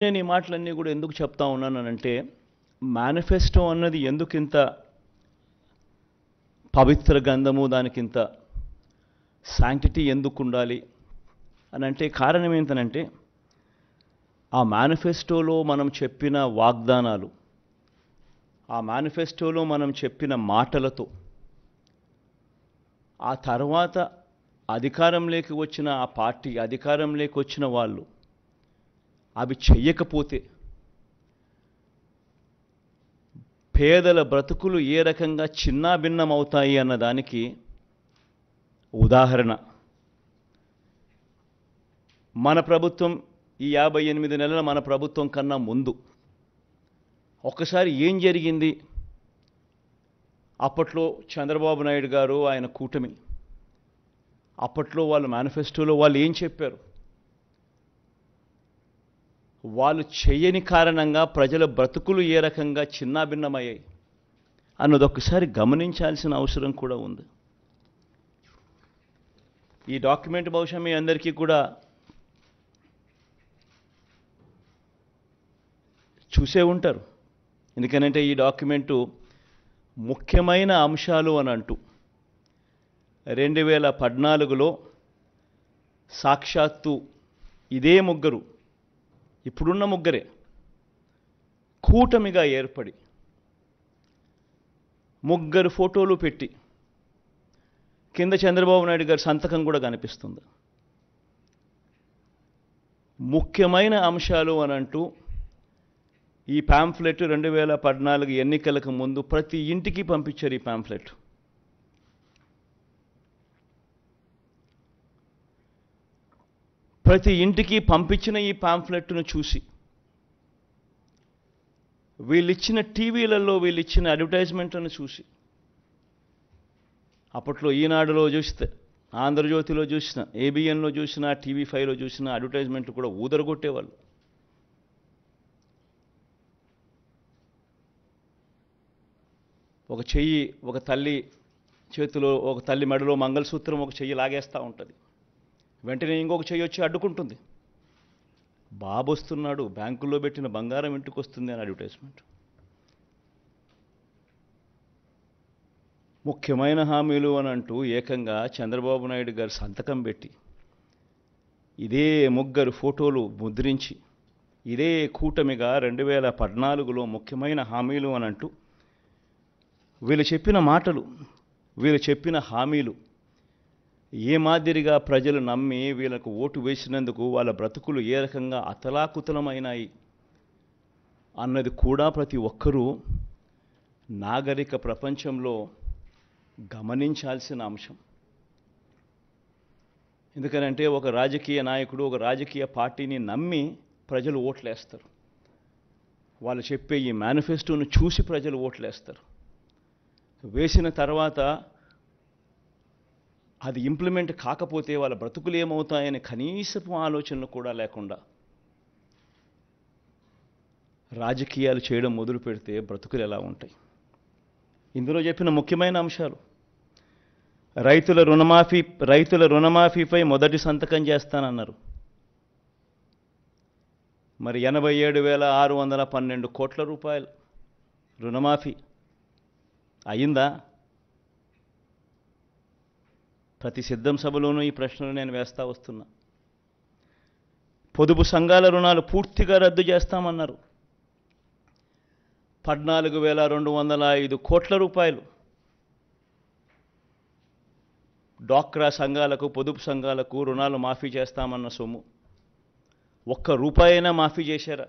నేను ఈ మాటలన్నీ కూడా ఎందుకు చెప్తా ఉన్నానంటే మేనిఫెస్టో అన్నది ఎందుకింత పవిత్ర గ్రంథము, దానికింత శాంక్టిటీ ఎందుకు ఉండాలి అని అంటే కారణం ఏంటనంటే ఆ మేనిఫెస్టోలో మనం చెప్పిన వాగ్దానాలు, ఆ మేనిఫెస్టోలో మనం చెప్పిన మాటలతో ఆ తర్వాత అధికారంలోకి వచ్చిన ఆ పార్టీ, అధికారంలోకి వచ్చిన వాళ్ళు అవి చెయ్యకపోతే పేదల బ్రతుకులు ఏ రకంగా చిన్నాభిన్నమవుతాయి అన్నదానికి ఉదాహరణ మన ప్రభుత్వం ఈ 58 నెలల మన ప్రభుత్వం కన్నా ముందు ఒక్కసారి ఏం జరిగింది? అప్పట్లో చంద్రబాబు నాయుడు గారు, ఆయన కూటమి, అప్పట్లో వాళ్ళ మేనిఫెస్టోలో వాళ్ళు ఏం చెప్పారు? వాళ్ళు చేయని కారణంగా ప్రజల బ్రతుకులు ఏ రకంగా చిన్నాభిన్నమయ్యాయి అన్నది ఒక్కసారి గమనించాల్సిన అవసరం కూడా ఉంది. ఈ డాక్యుమెంట్ బహుశా మీ అందరికీ కూడా చూసే ఉంటారు. ఎందుకనంటే ఈ డాక్యుమెంటు ముఖ్యమైన అంశాలు అని అంటూ 2014లో సాక్షాత్తు ఇదే ముగ్గురు, ఇప్పుడున్న ముగ్గురే కూటమిగా ఏర్పడి ముగ్గురు ఫోటోలు పెట్టి కింద చంద్రబాబు నాయుడు గారి సంతకం కూడా కనిపిస్తుంది. ముఖ్యమైన అంశాలు అని అంటూ ఈ పాంఫ్లెట్ 2014 ఎన్నికలకు ముందు ప్రతి ఇంటికి పంపించారు. ఈ పాంఫ్లెట్ ప్రతి ఇంటికి పంపించిన ఈ పాంఫ్లెట్ను చూసి వీళ్ళిచ్చిన టీవీలలో వీళ్ళిచ్చిన అడ్వర్టైజ్మెంట్లను చూసి, అప్పట్లో ఈనాడులో చూస్తే, ఆంధ్రజ్యోతిలో చూసిన, ఏబిఎన్లో చూసిన, TV5లో చూసిన అడ్వర్టైజ్మెంట్ కూడా ఊదరగొట్టేవాళ్ళు. ఒక చెయ్యి, ఒక తల్లి చేతిలో, ఒక తల్లి మెడలో మంగళసూత్రం ఒక చెయ్యి లాగేస్తూ ఉంటుంది, వెంటనే ఇంకొక చెయ్యి వచ్చి అడ్డుకుంటుంది. బాబు వస్తున్నాడు, బ్యాంకుల్లో పెట్టిన బంగారం ఇంటికి వస్తుంది అని అడ్వర్టైజ్మెంట్. ముఖ్యమైన హామీలు అని అంటూ ఏకంగా చంద్రబాబు నాయుడు గారు సంతకం పెట్టి ఇదే ముగ్గురు ఫోటోలు ముద్రించి ఇదే కూటమిగా 2014లో ముఖ్యమైన హామీలు అని అంటూ వీళ్ళు చెప్పిన మాటలు, వీళ్ళు చెప్పిన హామీలు ఏ మాదిరిగా ప్రజలు నమ్మి వీళ్ళకు ఓటు వేసినందుకు వాళ్ళ బ్రతుకులు ఏ రకంగా అతలాకుతలమైనాయి అన్నది కూడా ప్రతి ఒక్కరూ నాగరిక ప్రపంచంలో గమనించాల్సిన అంశం. ఎందుకనంటే ఒక రాజకీయ నాయకుడు, ఒక రాజకీయ పార్టీని నమ్మి ప్రజలు ఓట్లేస్తారు. వాళ్ళు చెప్పే ఈ మేనిఫెస్టోను చూసి ప్రజలు ఓట్లేస్తారు. వేసిన తర్వాత అది ఇంప్లిమెంట్ కాకపోతే వాళ్ళ బ్రతుకులు ఏమవుతాయని కనీసపు ఆలోచనలు కూడా లేకుండా రాజకీయాలు చేయడం మొదలు పెడితే బ్రతుకులు ఎలా ఉంటాయి? ఇందులో చెప్పిన ముఖ్యమైన అంశాలు, రైతుల రుణమాఫీపై మొదటి సంతకం చేస్తానన్నారు. మరి 87,612 కోట్ల రూపాయలు రుణమాఫీ అయిందా? ప్రతి సిద్ధం సభలోనూ ఈ ప్రశ్నలు నేను వేస్తా వస్తున్నా. పొదుపు సంఘాల రుణాలు పూర్తిగా రద్దు చేస్తామన్నారు. 14,205 కోట్ల రూపాయలు డ్వాక్రా సంఘాలకు, పొదుపు సంఘాలకు రుణాలు మాఫీ చేస్తామన్న సొమ్ము ఒక్క రూపాయైనా మాఫీ చేశారా?